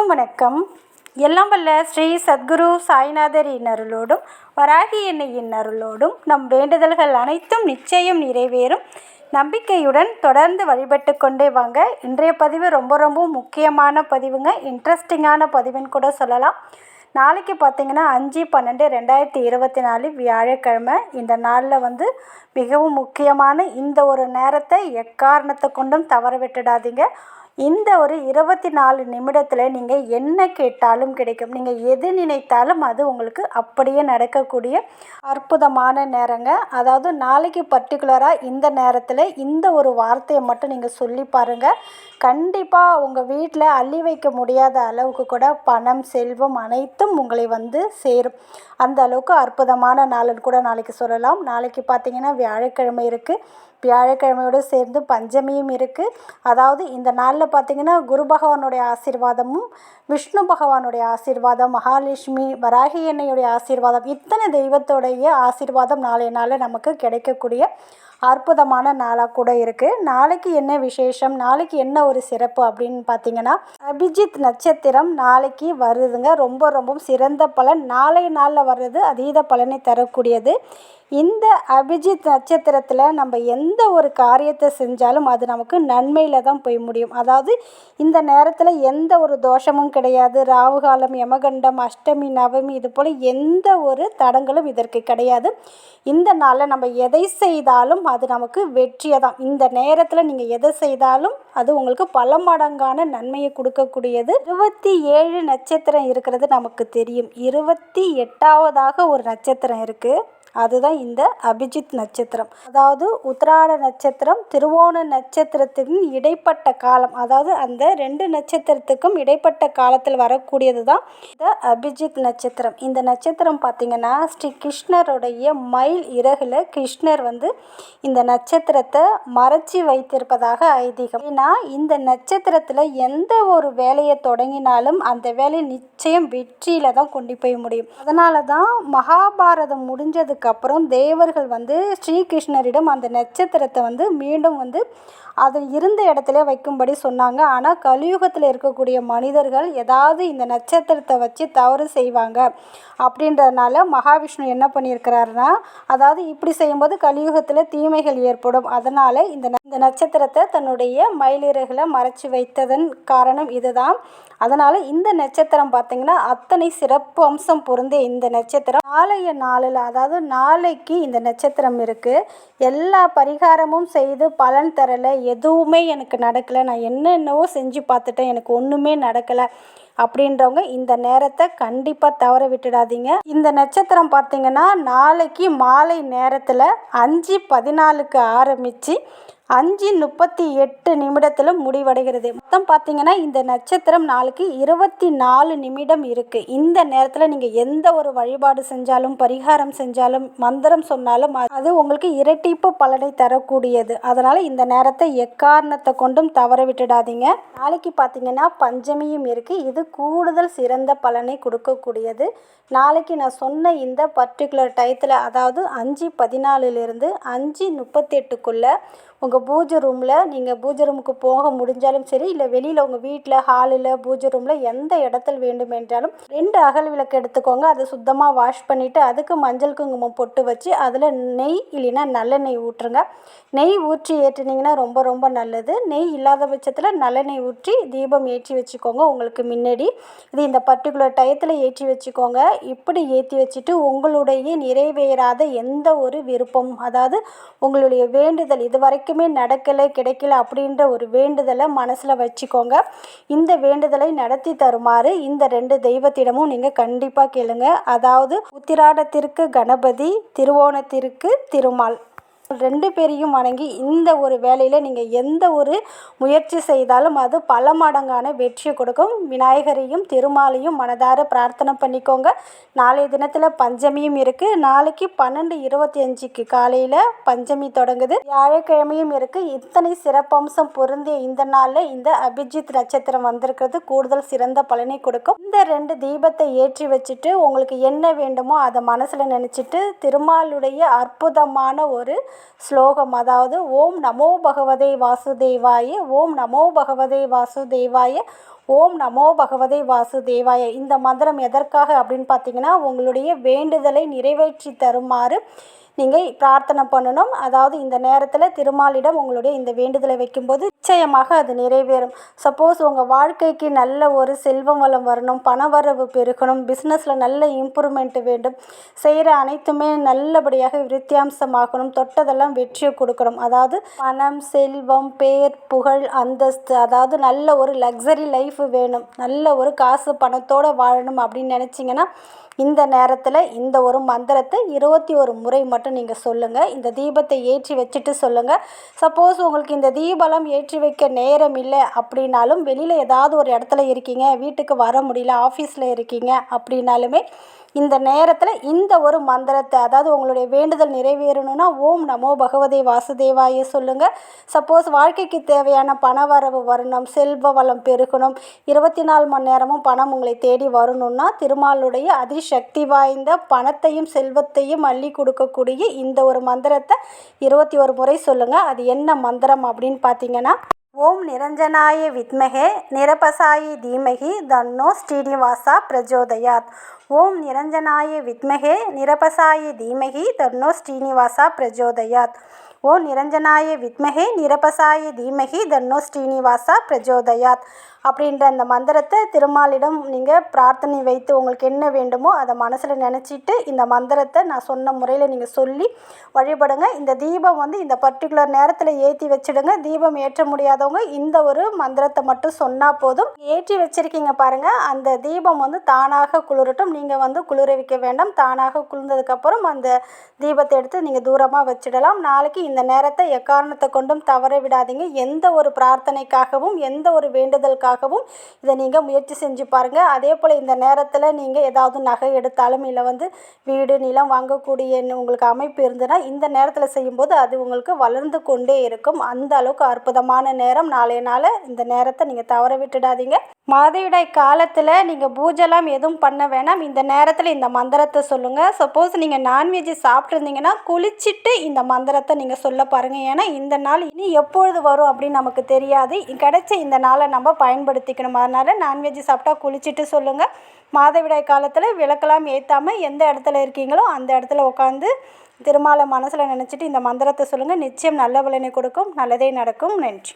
அனைவருக்கும் வணக்கம். எல்லாம் வல்ல ஸ்ரீ சத்குரு சாய்நாதர் அருளோடும் வராகி எண்ணெயின் அருளோடும் நம் வேண்டுதல்கள் அனைத்தும் நிச்சயம் நிறைவேறும் நம்பிக்கையுடன் தொடர்ந்து வழிபட்டு கொண்டே வாங்க. இன்றைய பதிவு ரொம்ப முக்கியமான பதிவுங்க. இன்ட்ரெஸ்டிங்கான பதிவுன்னு கூட சொல்லலாம். நாளைக்கு பார்த்திங்கன்னா 5/12/2024 வியாழக்கிழமை. இந்த நாளில் மிகவும் முக்கியமான இந்த ஒரு நேரத்தை எக்காரணத்தை கொண்டும் தவற விட்டுடாதீங்க. இந்த ஒரு 24 நிமிடத்தில் நீங்கள் என்ன கேட்டாலும் கிடைக்கும். நீங்கள் எது நினைத்தாலும் அது உங்களுக்கு அப்படியே நடக்கக்கூடிய அற்புதமான நேரங்க. அதாவது நாளைக்கு பர்டிகுலராக இந்த நேரத்தில் இந்த ஒரு வார்த்தையை மட்டும் நீங்கள் சொல்லி பாருங்கள். கண்டிப்பாக உங்கள் வீட்டில் அள்ளி வைக்க முடியாத அளவுக்கு கூட பணம் செல்வம் அனைத்தும் உங்களை சேரும். அந்த அளவுக்கு அற்புதமான நாளுன்னு கூட நாளைக்கு சொல்லலாம். நாளைக்கு பார்த்திங்கன்னா வியாழக்கிழமை இருக்குது. வியாழக்கிழமையோடு சேர்ந்து பஞ்சமியும் இருக்குது. அதாவது இந்த நாளில் பார்த்திங்கன்னா குரு பகவானுடைய ஆசீர்வாதமும் விஷ்ணு பகவானுடைய ஆசீர்வாதம், மகாலட்சுமி வராகி எண்ணெயுடைய ஆசீர்வாதம், இத்தனை தெய்வத்தோடைய ஆசீர்வாதம் நாளைய நாளில் நமக்கு கிடைக்கக்கூடிய அற்புதமான நாளாக கூட இருக்குது. நாளைக்கு என்ன விசேஷம், நாளைக்கு என்ன ஒரு சிறப்பு அப்படின்னு பார்த்தீங்கன்னா, அபிஜித் நட்சத்திரம் நாளைக்கு வருதுங்க. ரொம்ப சிறந்த பலன் நாளைய நாளில் வர்றது அதீத பலனை தரக்கூடியது. இந்த அபிஜித் நட்சத்திரத்தில் நம்ம எந்த ஒரு காரியத்தை செஞ்சாலும் அது நமக்கு நன்மையில் தான் போய் முடியும். அதாவது இந்த நேரத்தில் எந்த ஒரு தோஷமும் கிடையாது. ராகுகாலம், யமகண்டம், அஷ்டமி, நவமி இது போல் எந்த ஒரு தடங்களும் இதற்கு கிடையாது. இந்த நாளில் நம்ம எதை செய்தாலும் அது நமக்கு வெற்றியை தான். இந்த நேரத்தில் நீங்கள் எதை செய்தாலும் அது உங்களுக்கு பல மடங்கான நன்மையை கொடுக்கக்கூடியது. 27 நட்சத்திரம் இருக்கிறது நமக்கு தெரியும். 28வதாக ஒரு நட்சத்திரம் இருக்குது. அதுதான் இந்த அபிஜித் நட்சத்திரம். அதாவது உத்திராட நட்சத்திரம் திருவோண நட்சத்திரத்தின் இடைப்பட்ட காலம், அதாவது அந்த 2 நட்சத்திரத்துக்கும் இடைப்பட்ட காலத்தில் வரக்கூடியது தான் இந்த அபிஜித் நட்சத்திரம். இந்த நட்சத்திரம் பார்த்திங்கன்னா ஸ்ரீ கிருஷ்ணருடைய மயில் இறகுல கிருஷ்ணர் இந்த நட்சத்திரத்தை மறைச்சி வைத்திருப்பதாக ஐதீகம். ஏன்னா இந்த நட்சத்திரத்தில் எந்த ஒரு வேலையை தொடங்கினாலும் அந்த வேலை நிச்சயம் வெற்றியில தான் கொண்டு போய் முடியும். அதனால தான் மகாபாரதம் முடிஞ்சதுக்கு அப்புறம் தேவர்கள் ஸ்ரீகிருஷ்ணரிடம் அந்த நட்சத்திரத்தை மீண்டும் அது இருந்த இடத்துல வைக்கும்படி சொன்னாங்க. ஆனால் கலியுகத்தில் இருக்கக்கூடிய மனிதர்கள் ஏதாவது இந்த நட்சத்திரத்தை வச்சு தவறு செய்வாங்க அப்படின்றதுனால மகாவிஷ்ணு என்ன பண்ணியிருக்கிறாருன்னா, அதாவது இப்படி செய்யும்போது கலியுகத்தில் தீமைகள் ஏற்படும். அதனால் இந்த நட்சத்திரத்தை தன்னுடைய மயிலிறகுல மறைச்சி வைத்ததன் காரணம் இதுதான். அதனால் இந்த நட்சத்திரம் பார்த்திங்கன்னா அத்தனை சிறப்பு அம்சம் பொருந்திய இந்த நட்சத்திரம் நாளைய நாளில், அதாவது நாளைக்கு இந்த நட்சத்திரம் இருக்குது. எல்லா பரிகாரமும் செய்து பலன் தரலை, எதுவுமே எனக்கு நடக்கலை, நான் என்னென்னவோ செஞ்சு பார்த்துட்டேன், எனக்கு ஒன்றுமே நடக்கலை அப்படின்றவங்க இந்த நேரத்தை கண்டிப்பாக தவற விட்டுடாதீங்க. இந்த நட்சத்திரம் பார்த்திங்கன்னா நாளைக்கு மாலை நேரத்தில் 5:14க்கு ஆரம்பித்து 5:38 முடிவடைகிறது. மொத்தம் பார்த்திங்கன்னா இந்த நட்சத்திரம் நாளைக்கு 24 நிமிடம் இருக்குது. இந்த நேரத்தில் நீங்கள் எந்த ஒரு வழிபாடு செஞ்சாலும் பரிகாரம் செஞ்சாலும் மந்திரம் சொன்னாலும் அது உங்களுக்கு இரட்டிப்பு பலனை தரக்கூடியது. அதனால் இந்த நேரத்தை எக்காரணத்தை கொண்டும் தவற விட்டுடாதீங்க. நாளைக்கு பார்த்திங்கன்னா பஞ்சமியும் இருக்குது. இது கூடுதல் சிறந்த பலனை கொடுக்கக்கூடியது. நாளைக்கு நான் சொன்ன இந்த பர்டிகுலர் டயத்தில், அதாவது 5:14 5:38 உங்கள் பூஜை ரூமில், நீங்கள் பூஜை ரூமுக்கு போக முடிஞ்சாலும் சரி, இல்லை வெளியில் உங்கள் வீட்டில் ஹாலில் பூஜை ரூமில் எந்த இடத்தில் வேண்டுமென்றாலும் 2 அகல் விளக்கு எடுத்துக்கோங்க. அதை சுத்தமாக வாஷ் பண்ணிவிட்டு அதுக்கு மஞ்சள் குங்குமம் பொட்டு வச்சு அதில் நெய் இல்லைன்னா நல்லெண்ணெய் ஊற்றுங்க. நெய் ஊற்றி ஏற்றினீங்கன்னா ரொம்ப நல்லது. நெய் இல்லாத பட்சத்தில் நல்லெண்ணெய் ஊற்றி தீபம் ஏற்றி வச்சுக்கோங்க. உங்களுக்கு முன்னாடி இது இந்த பர்டிகுலர் டயத்தில் ஏற்றி வச்சுக்கோங்க. இப்படி ஏற்றி வச்சுட்டு உங்களுடைய நிறைவேறாத எந்த ஒரு விருப்பம், அதாவது உங்களுடைய வேண்டுதல் இது வரைக்குமே நடக்கலை கிடைக்கல அப்படின்ற ஒரு வேண்டுதலை மனசில் வச்சுக்கோங்க. இந்த வேண்டுதலை நடத்தி தருமாறு இந்த 2 தெய்வத்திடமும் நீங்கள் கண்டிப்பாக கேளுங்க. அதாவது உத்திராடத்திற்கு கணபதி, திருவோணத்திற்கு திருமால், 2 பேரையும் வணங்கி இந்த ஒரு வேலையில் நீங்கள் எந்த ஒரு முயற்சி செய்தாலும் அது பல மடங்கான வெற்றியை கொடுக்கும். விநாயகரையும் திருமாலையும் மனதார பிரார்த்தனை பண்ணிக்கோங்க. நாளைய தினத்தில் பஞ்சமியும் இருக்குது. நாளைக்கு 12:25 காலையில் பஞ்சமி தொடங்குது. வியாழக்கிழமையும் இருக்குது. இத்தனை சிறப்பம்சம் பொருந்திய இந்த நாளில் இந்த அபிஜித் நட்சத்திரம் வந்திருக்கிறது கூடுதல் சிறந்த பலனை கொடுக்கும். இந்த 2 தீபத்தை ஏற்றி வச்சுட்டு உங்களுக்கு என்ன வேண்டுமோ அதை மனசில் நினச்சிட்டு திருமாலுடைய அற்புதமான ஒரு ஸ்லோகம், அதாவது ஓம் நமோ பகவதே வாசுதேவாய, ஓம் நமோ பகவதே வாசுதேவாய, ஓம் நமோ பகவதே வாசுதேவாய. இந்த மந்திரம் எதற்காக அப்படின்னு பார்த்தீங்கன்னா, உங்களுடைய வேண்டுதலை நிறைவேற்றி தருமாறு நீங்கள் பிரார்த்தனை பண்ணணும். அதாவது இந்த நேரத்தில் திருமாலிடம் உங்களுடைய இந்த வேண்டுதலை வைக்கும்போது நிச்சயமாக அது நிறைவேறும். சப்போஸ் உங்கள் வாழ்க்கைக்கு நல்ல ஒரு செல்வம் வளம் வரணும், பணவரவு பெருகணும், பிஸ்னஸில் நல்ல இம்ப்ரூவ்மெண்ட் வேண்டும், செய்கிற அனைத்துமே நல்லபடியாக விருத்தியாம்சமாகணும், தொட்டதெல்லாம் வெற்றியை கொடுக்கணும். அதாவது பணம், செல்வம், பேர், புகழ், அந்தஸ்து, அதாவது நல்ல ஒரு லக்ஸரி லைஃப் வேணும், நல்ல ஒரு காசு பணத்தோடு வாழணும் அப்படின்னு நினச்சிங்கன்னா இந்த நேரத்தில் இந்த ஒரு மந்திரத்தை 21 முறை மட்டும் நீங்கள் சொல்லுங்கள். இந்த தீபத்தை ஏற்றி வச்சுட்டு சொல்லுங்கள். சப்போஸ் உங்களுக்கு இந்த தீபம் ஏற்றி வைக்க நேரம் இல்லை அப்படின்னாலும், வெளியில் ஏதாவது ஒரு இடத்துல இருக்கீங்க, வீட்டுக்கு வர முடியல, ஆஃபீஸில் இருக்கீங்க அப்படின்னாலுமே இந்த நேரத்தில் இந்த ஒரு மந்திரத்தை, அதாவது உங்களுடைய வேண்டுதல் நிறைவேறணும்னா ஓம் நமோ பகவதே வாசுதேவாய சொல்லுங்கள். சப்போஸ் வாழ்க்கைக்கு தேவையான பணவரவு வரணும், செல்வ வளம் பெருகணும், 24 மணி நேரமும் பணம் உங்களை தேடி வரணும்னா திருமாலுடைய அதிசக்தி வாய்ந்த பணத்தையும் செல்வத்தையும் அள்ளி கொடுக்கக்கூடிய இந்த ஒரு மந்திரத்தை 21 முறை சொல்லுங்கள். அது என்ன மந்திரம் அப்படின்னு பார்த்தீங்கன்னா, ஓம் நிரஞ்சனாய வித்மகே நிரபசாயி தீமகி தன்னோ ஸ்ரீனிவாசா பிரஜோதயாத். ஓம் நிரஞ்சனாய வித்மகே நிரபசாயி தீமகி தன்னோ ஸ்ரீனிவாசா பிரஜோதயாத். ஓம் நிரஞ்சனாய வித்மகே நிரபசாய தீமகி தன்னோ ஸ்ரீனிவாசா பிரஜோதயாத் அப்படின்ற அந்த மந்திரத்தை திருமாலிடம் நீங்கள் பிரார்த்தனை வைத்து உங்களுக்கு என்ன வேண்டுமோ அதை மனசில் நினச்சிட்டு இந்த மந்திரத்தை நான் சொன்ன முறையில் நீங்கள் சொல்லி வழிபடுங்க. இந்த தீபம் இந்த பர்டிகுலர் நேரத்தில் ஏற்றி வச்சுடுங்க. தீபம் ஏற்ற முடியாதவங்க இந்த ஒரு மந்திரத்தை மட்டும் சொன்னால் போதும். ஏற்றி வச்சுருக்கீங்க பாருங்கள், அந்த தீபம் தானாக குளிரட்டும். நீங்கள் குளிர வைக்க வேண்டாம். தானாக குளிர்ந்ததுக்கப்புறம் அந்த தீபத்தை எடுத்து நீங்கள் தூரமாக வச்சிடலாம். நாளைக்கு இந்த நேரத்தை எக்காரணத்தை கொண்டும் தவற விடாதீங்க. எந்த ஒரு பிரார்த்தனைக்காகவும் எந்த ஒரு வேண்டுதலுக்காகவும் இதை நீங்கள் முயற்சி செஞ்சு பாருங்கள். அதே போல் இந்த நேரத்தில் நீங்கள் ஏதாவது நகை எடுத்தாலும் இல்லை வீடு நிலம் வாங்கக்கூடிய உங்களுக்கு அமைப்பு இருந்ததுன்னா இந்த நேரத்தில் செய்யும்போது அது உங்களுக்கு வளர்ந்து கொண்டே இருக்கும். அந்த அளவுக்கு அற்புதமான நேரம். நாளைய நாள் இந்த நேரத்தை நீங்கள் தவற விட்டுடாதீங்க. மாதவிடாய் காலத்தில் நீங்கள் பூஜைலாம் எதுவும் பண்ண வேணாம். இந்த நேரத்தில் இந்த மந்திரத்தை சொல்லுங்கள். சப்போஸ் நீங்கள் நான்வெஜ் சாப்பிட்ருந்தீங்கன்னா குளிச்சுட்டு இந்த மந்திரத்தை நீங்கள் சொல்ல பாருங்கள். ஏன்னா இந்த நாள் இனி எப்பொழுது வரும் அப்படின்னு நமக்கு தெரியாது. கிடைச்ச இந்த நாளை நம்ம பயன்படுத்திக்கணும். அதனால் நான்வெஜ் சாப்பிட்டா குளிச்சுட்டு சொல்லுங்கள். மாதவிடாய் காலத்தில் விளக்கெல்லாம் ஏற்றாமல் எந்த இடத்துல இருக்கீங்களோ அந்த இடத்துல உட்காந்து திருமாலை மனசில் நினச்சிட்டு இந்த மந்திரத்தை சொல்லுங்கள். நிச்சயம் நல்ல பலனை கொடுக்கும். நல்லதே நடக்கும். நன்றி.